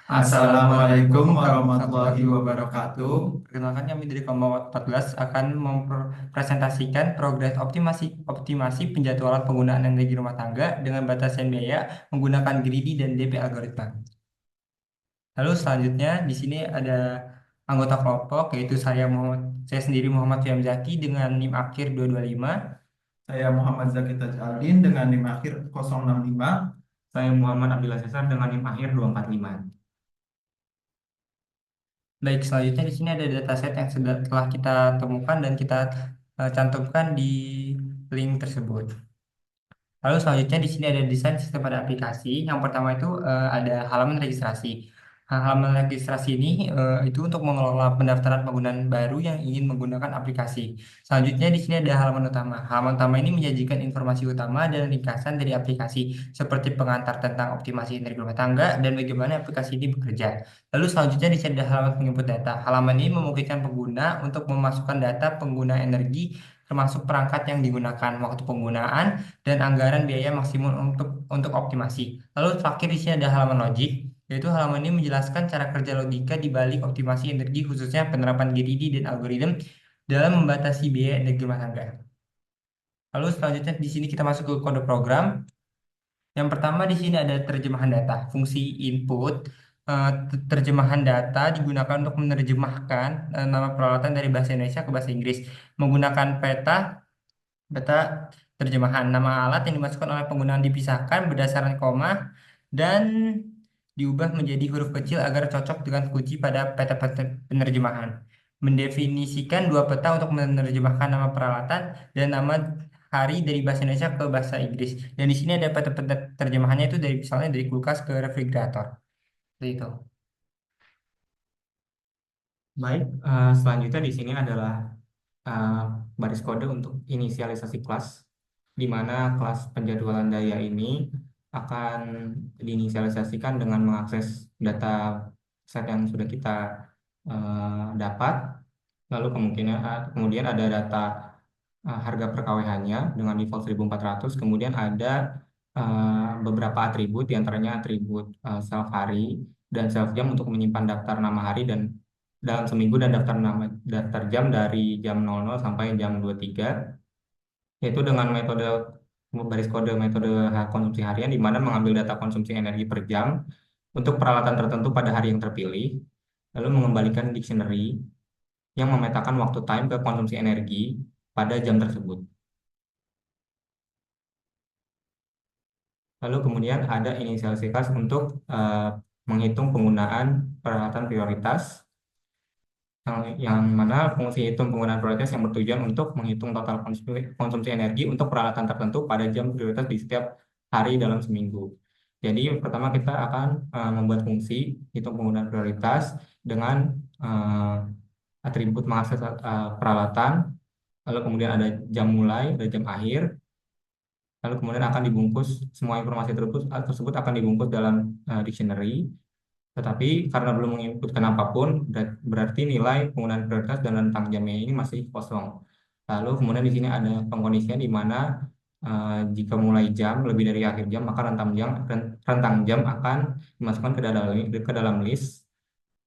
Assalamualaikum warahmatullahi wabarakatuh. Perkenalkan kami dari kelompok 14 akan mempresentasikan progres optimasi penjadwalan penggunaan energi rumah tangga dengan batasan biaya menggunakan greedy dan DP algoritma. Lalu selanjutnya di sini ada anggota kelompok yaitu saya sendiri Muhammad Fiam Zaki dengan NIM akhir 225. Saya Muhammad Zaki Taj Aldin dengan NIM akhir 065. Saya Muhammad Abdillah Cesar dengan NIM akhir 245. Baik, selanjutnya di sini ada dataset yang telah kita temukan dan kita cantumkan di link tersebut. Lalu selanjutnya di sini ada desain sistem pada aplikasi. Yang pertama itu ada halaman registrasi. Nah, halaman registrasi ini itu untuk mengelola pendaftaran penggunaan baru yang ingin menggunakan aplikasi. Selanjutnya di sini ada halaman utama. Halaman utama ini menyajikan informasi utama dan ringkasan dari aplikasi seperti pengantar tentang optimasi energi rumah tangga dan bagaimana aplikasi ini bekerja. Lalu selanjutnya di sini ada halaman penginput data. Halaman ini memungkinkan pengguna untuk memasukkan data pengguna energi termasuk perangkat yang digunakan, waktu penggunaan, dan anggaran biaya maksimum untuk optimasi. Lalu terakhir di sini ada halaman logik, yaitu halaman ini menjelaskan cara kerja logika di balik optimasi energi khususnya penerapan GDD dan algoritma dalam membatasi biaya energi rumah tangga. Lalu selanjutnya di sini kita masuk ke kode program. Yang pertama di sini ada terjemahan data. Fungsi input terjemahan data digunakan untuk menerjemahkan nama peralatan dari bahasa Indonesia ke bahasa Inggris menggunakan peta terjemahan. Nama alat yang dimasukkan oleh penggunaan dipisahkan berdasarkan koma dan diubah menjadi huruf kecil agar cocok dengan kunci pada peta penerjemahan. Mendefinisikan dua peta untuk menerjemahkan nama peralatan dan nama hari dari bahasa Indonesia ke bahasa Inggris. Dan di sini ada peta terjemahannya itu dari misalnya dari kulkas ke refrigerator. Seperti itu. Baik, selanjutnya di sini adalah eh, baris kode untuk inisialisasi kelas, di mana kelas penjadwalan daya ini akan diinisialisasikan dengan mengakses data set yang sudah kita dapat. Lalu kemudian ada data harga per KWH-nya dengan default 1.400. Kemudian ada beberapa atribut, diantaranya atribut self hari dan self jam untuk menyimpan daftar nama hari dan dalam seminggu dan daftar jam dari jam 00 sampai jam 23, yaitu dengan metode baris kode metode konsumsi harian, di mana mengambil data konsumsi energi per jam untuk peralatan tertentu pada hari yang terpilih, lalu mengembalikan dictionary yang memetakan waktu time ke konsumsi energi pada jam tersebut. Lalu kemudian ada inisialisasi kelas untuk menghitung penggunaan peralatan prioritas, yang mana fungsi hitung penggunaan prioritas yang bertujuan untuk menghitung total konsumsi energi untuk peralatan tertentu pada jam prioritas di setiap hari dalam seminggu. Jadi pertama kita akan membuat fungsi hitung penggunaan prioritas dengan atribut mengakses peralatan, lalu kemudian ada jam mulai, ada jam akhir, lalu kemudian akan dibungkus semua informasi tersebut akan dibungkus dalam dictionary. Tetapi karena belum menginputkan apapun, berarti nilai penggunaan prioritas dan rentang jamnya ini masih kosong. Lalu kemudian di sini ada pengkondisian di mana jika mulai jam lebih dari akhir jam, maka rentang jam akan dimasukkan ke dalam list,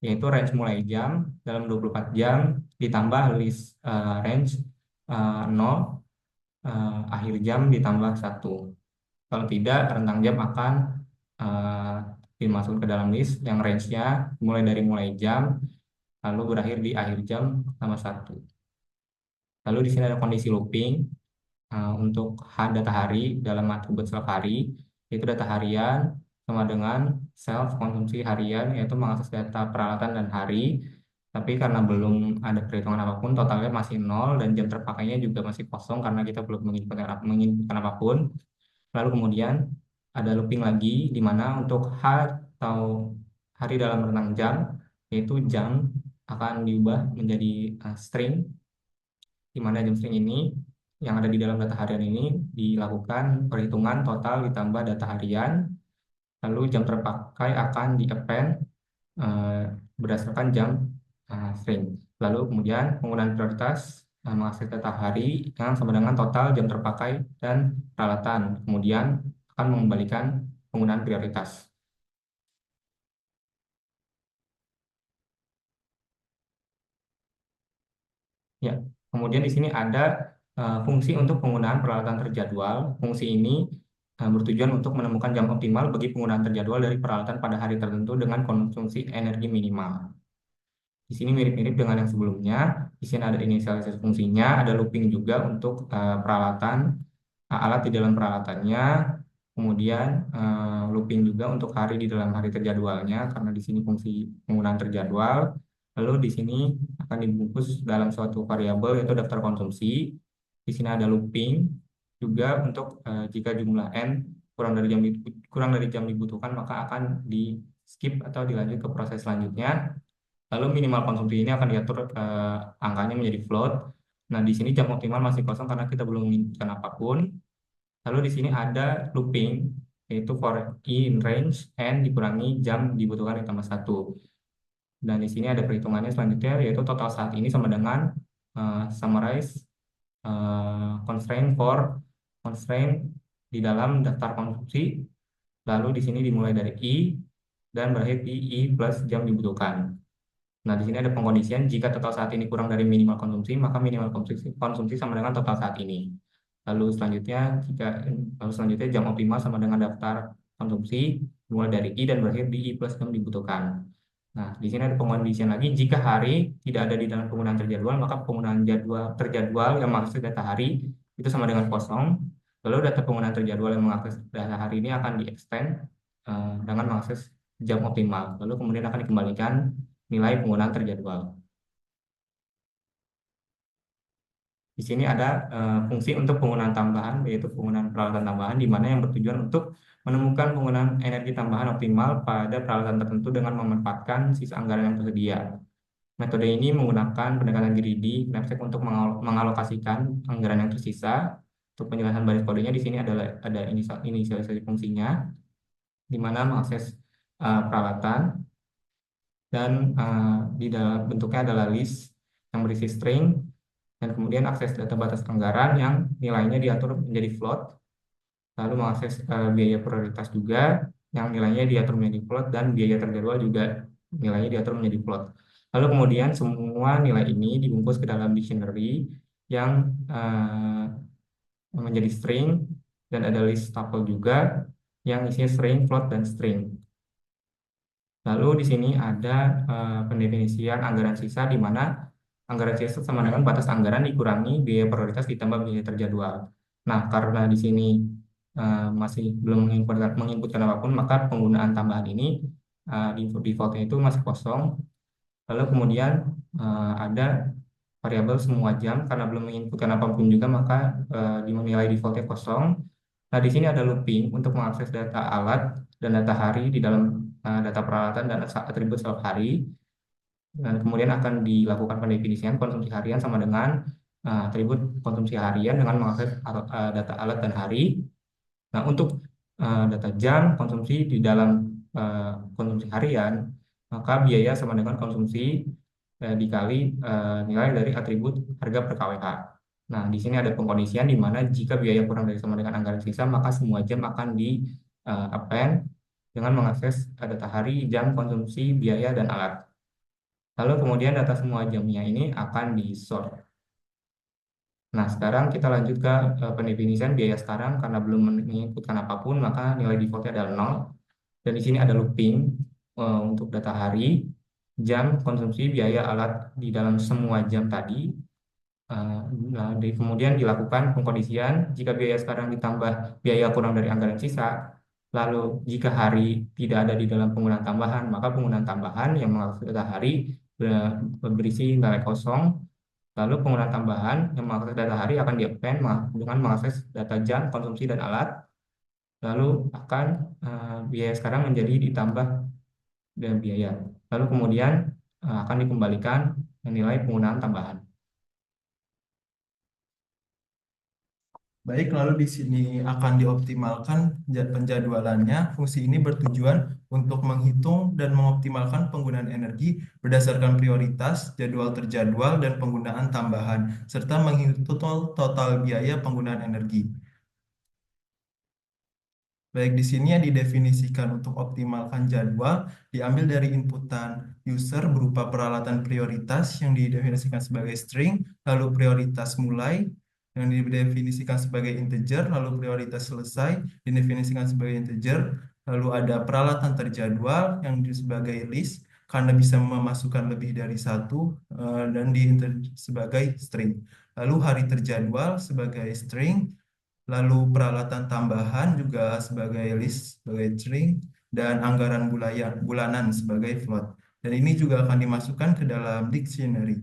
yaitu range mulai jam dalam 24 jam ditambah list range 0, akhir jam ditambah 1. Kalau tidak, rentang jam akan uh, dimasukkan ke dalam list yang range-nya mulai jam, lalu berakhir di akhir jam sama 1. Lalu di sini ada kondisi looping untuk data hari dalam atribut self hari, yaitu data harian sama dengan self konsumsi harian, yaitu mengakses data peralatan dan hari. Tapi karena belum ada perhitungan apapun, totalnya masih 0 dan jam terpakainya juga masih kosong karena kita belum menginputkan apapun. Lalu kemudian ada looping lagi di mana untuk atau hari dalam rentang jam, yaitu jam akan diubah menjadi string, di mana jam string ini yang ada di dalam data harian ini dilakukan perhitungan total ditambah data harian, lalu jam terpakai akan di-append berdasarkan jam string. Lalu kemudian penggunaan prioritas mengakses data hari yang sama dengan total jam terpakai dan peralatan. Kemudian akan mengembalikan penggunaan prioritas. Ya, kemudian di sini ada fungsi untuk penggunaan peralatan terjadwal. Fungsi ini bertujuan untuk menemukan jam optimal bagi penggunaan terjadwal dari peralatan pada hari tertentu dengan konsumsi energi minimal. Di sini mirip-mirip dengan yang sebelumnya. Di sini ada inisialisasi fungsinya, ada looping juga untuk peralatan, alat di dalam peralatannya. Kemudian looping juga untuk hari di dalam hari terjadwalnya, karena di sini fungsi penggunaan terjadwal. Lalu di sini akan dibungkus dalam suatu variabel yaitu daftar konsumsi. Di sini ada looping juga untuk jika jumlah n kurang dari jam dibutuhkan, maka akan di skip atau dilanjut ke proses selanjutnya. Lalu minimal konsumsi ini akan diatur angkanya menjadi float. Nah, di sini jam optimal masih kosong karena kita belum menginputkan apapun. Lalu di sini ada looping, yaitu for i in range n dikurangi jam dibutuhkan ditambah 1. Dan di sini ada perhitungannya selanjutnya, yaitu total saat ini sama dengan summarize constraint for constraint di dalam daftar konsumsi. Lalu di sini dimulai dari i dan berakhir di i plus jam dibutuhkan. Nah, di sini ada pengkondisian jika total saat ini kurang dari minimal konsumsi, maka minimal konsumsi sama dengan total saat ini. Lalu selanjutnya jam optimal sama dengan daftar konsumsi mulai dari i dan berakhir di i plus jam dibutuhkan. Nah, di sini ada pengkondisian lagi jika hari tidak ada di dalam penggunaan terjadwal, maka penggunaan jadwal terjadwal yang mengakses data hari itu sama dengan kosong. Lalu data penggunaan terjadwal yang mengakses data hari ini akan di-extend dengan mengakses jam optimal. Lalu kemudian akan dikembalikan nilai penggunaan terjadwal. Di sini ada fungsi untuk penggunaan tambahan, yaitu penggunaan peralatan tambahan, di mana yang bertujuan untuk menemukan penggunaan energi tambahan optimal pada peralatan tertentu dengan memanfaatkan sisa anggaran yang tersedia. Metode ini menggunakan pendekatan greedy knapsack untuk mengalokasikan anggaran yang tersisa. Untuk penjelasan baris kodenya di sini ada inisialisasi fungsinya, di mana mengakses peralatan dan di dalam bentuknya adalah list yang berisi string, dan kemudian akses data batas anggaran yang nilainya diatur menjadi float, lalu mengakses biaya prioritas juga yang nilainya diatur menjadi float, dan biaya terjadwal juga nilainya diatur menjadi float. Lalu kemudian semua nilai ini dibungkus ke dalam dictionary yang menjadi string, dan ada list tuple juga yang isinya string, float, dan string. Lalu di sini ada pendefinisian anggaran sisa, di mana anggaran sisa sama dengan batas anggaran dikurangi biaya prioritas ditambah biaya terjadwal. Nah, karena di sini masih belum menginputkan apapun, maka penggunaan tambahan ini defaultnya itu masih kosong. Lalu kemudian ada variabel semua jam, karena belum menginputkan apapun juga, maka dinilai defaultnya kosong. Nah, di sini ada looping untuk mengakses data alat dan data hari di dalam data peralatan dan atribut setiap hari. Dan kemudian akan dilakukan pendefinisian konsumsi harian sama dengan atribut konsumsi harian dengan mengakses data alat dan hari. Nah, untuk data jam konsumsi di dalam konsumsi harian, maka biaya sama dengan konsumsi dikali nilai dari atribut harga per kWh. Nah, di sini ada pengkondisian di mana jika biaya kurang dari sama dengan anggaran sisa, maka semua jam akan di append dengan mengakses data hari, jam, konsumsi, biaya, dan alat. Lalu kemudian data semua jamnya ini akan di-sort. Nah, sekarang kita lanjut ke pendefinisian biaya sekarang. Karena belum menginputkan apapun, maka nilai defaultnya adalah 0. Dan di sini ada looping untuk data hari, jam, konsumsi, biaya, alat di dalam semua jam tadi. Nah, kemudian dilakukan pengkondisian jika biaya sekarang ditambah biaya kurang dari anggaran sisa. Lalu jika hari tidak ada di dalam penggunaan tambahan, maka penggunaan tambahan yang mengakses data hari berisi nilai kosong. Lalu penggunaan tambahan yang mengakses data hari akan di-append dengan mengakses data jam, konsumsi, dan alat. Lalu akan biaya sekarang menjadi ditambah dengan biaya. Lalu kemudian akan dikembalikan nilai penggunaan tambahan. Baik, lalu di sini akan dioptimalkan penjadwalannya. Fungsi ini bertujuan untuk menghitung dan mengoptimalkan penggunaan energi berdasarkan prioritas, jadwal terjadwal, dan penggunaan tambahan, serta menghitung total biaya penggunaan energi. Baik, di sini yang didefinisikan untuk optimalkan jadwal diambil dari inputan user berupa peralatan prioritas yang didefinisikan sebagai string, lalu prioritas mulai yang didefinisikan sebagai integer, lalu prioritas selesai didefinisikan sebagai integer, lalu ada peralatan terjadwal yang sebagai list karena bisa memasukkan lebih dari satu dan sebagai string. Lalu hari terjadwal sebagai string, lalu peralatan tambahan juga sebagai list, sebagai string, dan anggaran bulanan sebagai float. Dan ini juga akan dimasukkan ke dalam dictionary.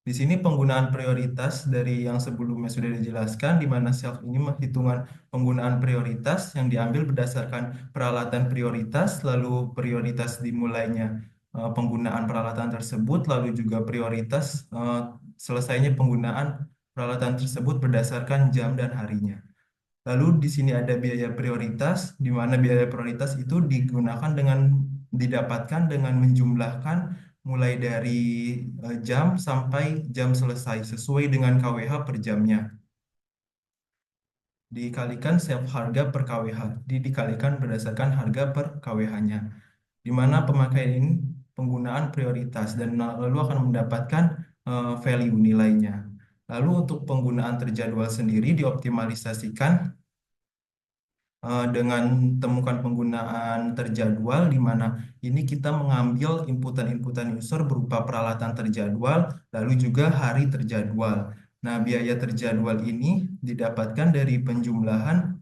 Di sini penggunaan prioritas dari yang sebelumnya sudah dijelaskan, di mana self ini menghitungan penggunaan prioritas yang diambil berdasarkan peralatan prioritas, lalu prioritas dimulainya penggunaan peralatan tersebut, lalu juga prioritas selesainya penggunaan peralatan tersebut berdasarkan jam dan harinya. Lalu di sini ada biaya prioritas, di mana biaya prioritas itu didapatkan dengan menjumlahkan mulai dari jam sampai jam selesai sesuai dengan KWH per jamnya. Dikalikan self harga per KWH, dikalikan berdasarkan harga per KWH-nya. Di mana pemakaian ini penggunaan prioritas dan lalu akan mendapatkan value nilainya. Lalu untuk penggunaan terjadwal sendiri dioptimalisasikan dengan temukan penggunaan terjadwal, di mana ini kita mengambil inputan-inputan user berupa peralatan terjadwal, lalu juga hari terjadwal. Nah, biaya terjadwal ini didapatkan dari penjumlahan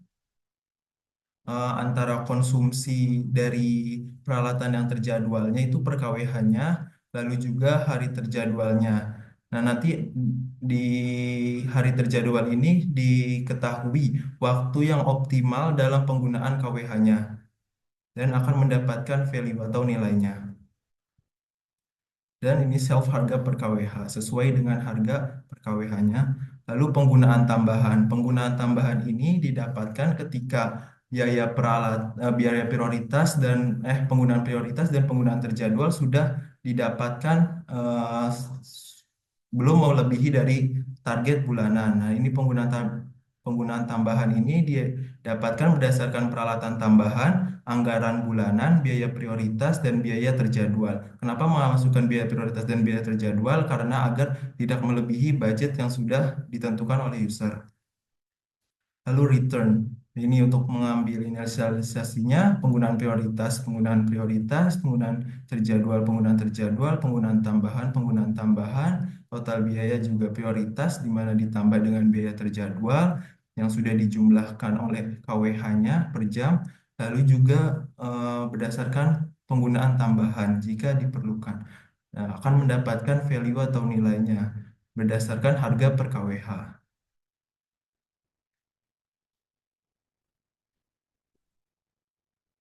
antara konsumsi dari peralatan yang terjadwalnya itu per KWH-nya, lalu juga hari terjadwalnya. Nah, nanti di hari terjadwal ini diketahui waktu yang optimal dalam penggunaan KWH-nya dan akan mendapatkan value atau nilainya. Dan ini self harga per KWH sesuai dengan harga per KWH-nya. Lalu penggunaan tambahan. Penggunaan tambahan ini didapatkan ketika biaya prioritas dan penggunaan prioritas dan penggunaan terjadwal sudah didapatkan belum melebihi dari target bulanan. Nah, ini penggunaan tambahan ini didapatkan berdasarkan peralatan tambahan, anggaran bulanan, biaya prioritas, dan biaya terjadwal. Kenapa memasukkan biaya prioritas dan biaya terjadwal? Karena agar tidak melebihi budget yang sudah ditentukan oleh user. Lalu return. Ini untuk mengambil inisialisasinya, penggunaan prioritas, penggunaan terjadwal, penggunaan tambahan, total biaya juga prioritas, di mana ditambah dengan biaya terjadwal yang sudah dijumlahkan oleh KWH-nya per jam, lalu juga berdasarkan penggunaan tambahan jika diperlukan. Nah, akan mendapatkan value atau nilainya berdasarkan harga per KWH.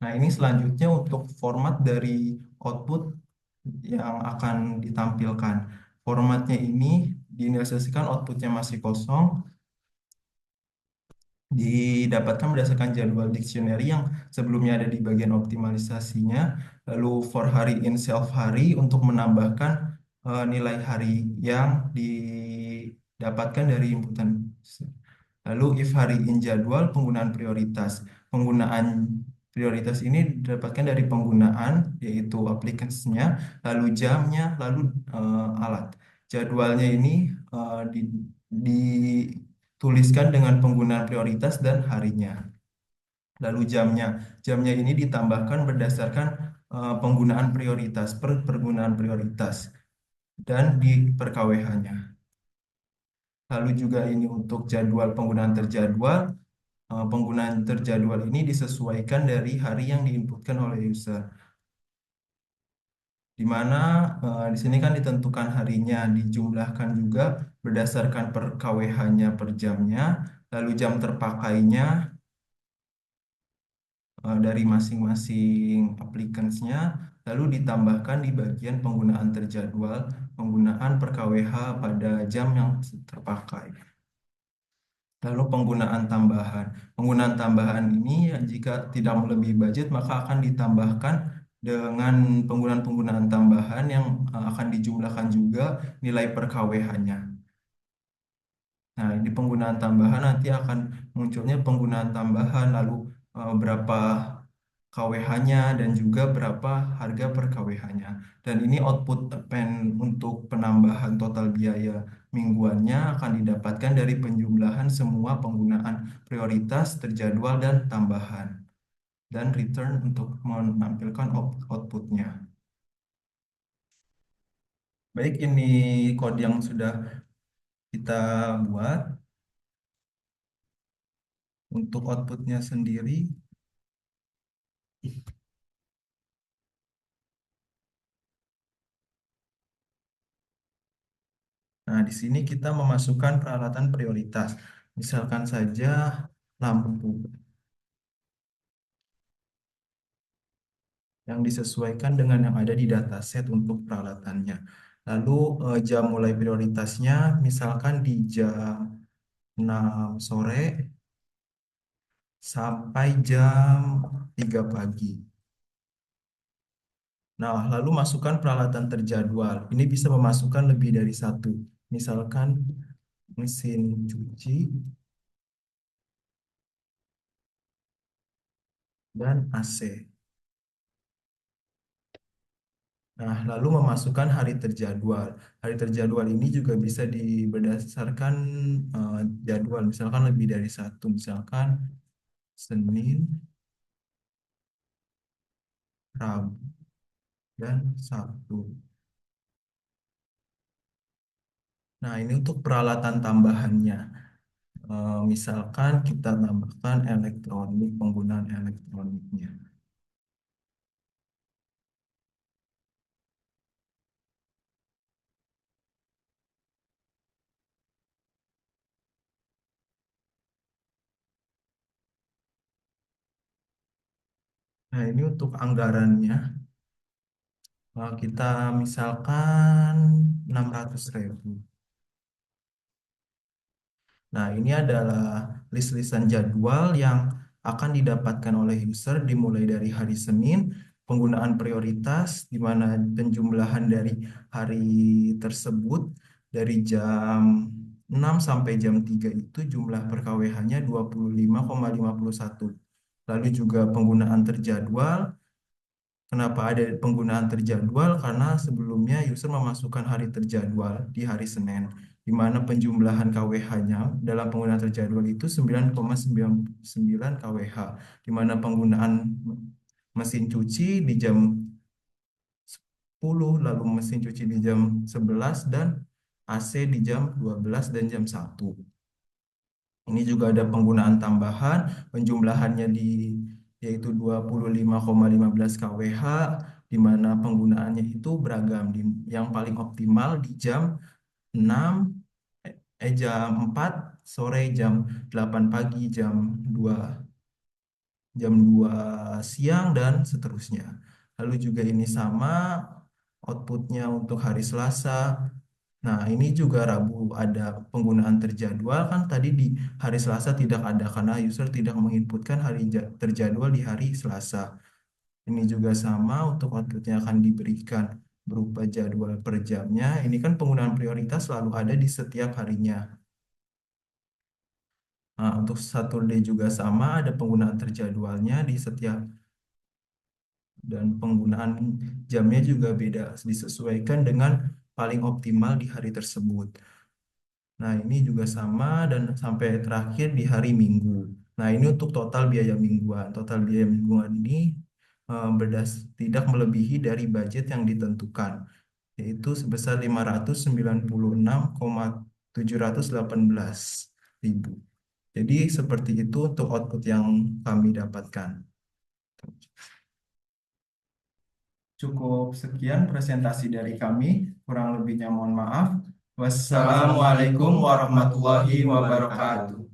Nah, ini selanjutnya untuk format dari output yang akan ditampilkan. Formatnya ini diinisialisasikan outputnya masih kosong, didapatkan berdasarkan jadwal dictionary yang sebelumnya ada di bagian optimalisasinya. Lalu for hari in self hari untuk menambahkan nilai hari yang didapatkan dari inputan. Lalu if hari in jadwal penggunaan prioritas. Penggunaan prioritas ini didapatkan dari penggunaan yaitu applicants-nya, lalu jamnya, lalu alat. Jadwalnya ini dituliskan dengan penggunaan prioritas dan harinya. Lalu jamnya. Jamnya ini ditambahkan berdasarkan penggunaan prioritas per penggunaan prioritas dan di per KWH-nya. Lalu juga ini untuk jadwal penggunaan terjadwal. Penggunaan terjadwal ini disesuaikan dari hari yang diinputkan oleh user. Di mana di sini kan ditentukan harinya, dijumlahkan juga berdasarkan per KWH-nya per jamnya, lalu jam terpakainya dari masing-masing applicants-nya, lalu ditambahkan di bagian penggunaan terjadwal, penggunaan per KWH pada jam yang terpakai. Lalu penggunaan tambahan. Penggunaan tambahan ini jika tidak melebihi budget maka akan ditambahkan dengan penggunaan-penggunaan tambahan yang akan dijumlahkan juga nilai per KWH-nya. Nah, ini penggunaan tambahan nanti akan munculnya penggunaan tambahan, lalu berapa KWH-nya dan juga berapa harga per KWH-nya. Dan ini output pen untuk penambahan total biaya mingguannya akan didapatkan dari penjumlahan semua penggunaan prioritas, terjadwal, dan tambahan. Dan return untuk menampilkan outputnya. Baik, ini kode yang sudah kita buat. Untuk outputnya sendiri, nah di sini kita memasukkan peralatan prioritas. Misalkan saja lampu yang disesuaikan dengan yang ada di dataset untuk peralatannya. Lalu jam mulai prioritasnya misalkan di jam 6 sore sampai jam 3 pagi. Nah, lalu masukkan peralatan terjadwal. Ini bisa memasukkan lebih dari satu. Misalkan mesin cuci dan AC. Nah, lalu memasukkan hari terjadwal. Hari terjadwal ini juga bisa berdasarkan jadwal, misalkan lebih dari satu, misalkan Senin, Rabu, dan Sabtu. Nah, ini untuk peralatan tambahannya. Misalkan kita tambahkan elektronik, penggunaan elektroniknya. Nah, ini untuk anggarannya. Kita misalkan 600.000. Nah, ini adalah list-listan jadwal yang akan didapatkan oleh user dimulai dari hari Senin, penggunaan prioritas, di mana penjumlahan dari hari tersebut dari jam 6 sampai jam 3 itu jumlah per KWH-nya 25,51. Lalu juga penggunaan terjadwal. Kenapa ada penggunaan terjadwal? Karena sebelumnya user memasukkan hari terjadwal di hari Senin, di mana penjumlahan KWH-nya dalam penggunaan terjadwal itu 9,99 KWH, di mana penggunaan mesin cuci di jam 10, lalu mesin cuci di jam 11, dan AC di jam 12 dan jam 1. Ini juga ada penggunaan tambahan, penjumlahannya yaitu 25,15 kWh, di mana penggunaannya itu beragam. Yang paling optimal di jam 6, jam 4 sore, jam 8 pagi, jam 2 siang, dan seterusnya. Lalu juga ini sama outputnya untuk hari Selasa. Nah, ini juga Rabu ada penggunaan terjadwal, kan tadi di hari Selasa tidak ada karena user tidak menginputkan terjadwal di hari Selasa. Ini juga sama untuk outputnya akan diberikan berupa jadwal per jamnya. Ini kan penggunaan prioritas selalu ada di setiap harinya. Nah, untuk Saturday juga sama, ada penggunaan terjadwalnya di setiap, dan penggunaan jamnya juga beda, disesuaikan dengan paling optimal di hari tersebut. Nah, ini juga sama dan sampai terakhir di hari Minggu. Nah, ini untuk total biaya mingguan. Total biaya mingguan ini tidak melebihi dari budget yang ditentukan, yaitu sebesar 596,718.000. Jadi seperti itu untuk output yang kami dapatkan. Cukup sekian presentasi dari kami. Kurang lebihnya mohon maaf. Wassalamualaikum warahmatullahi wabarakatuh.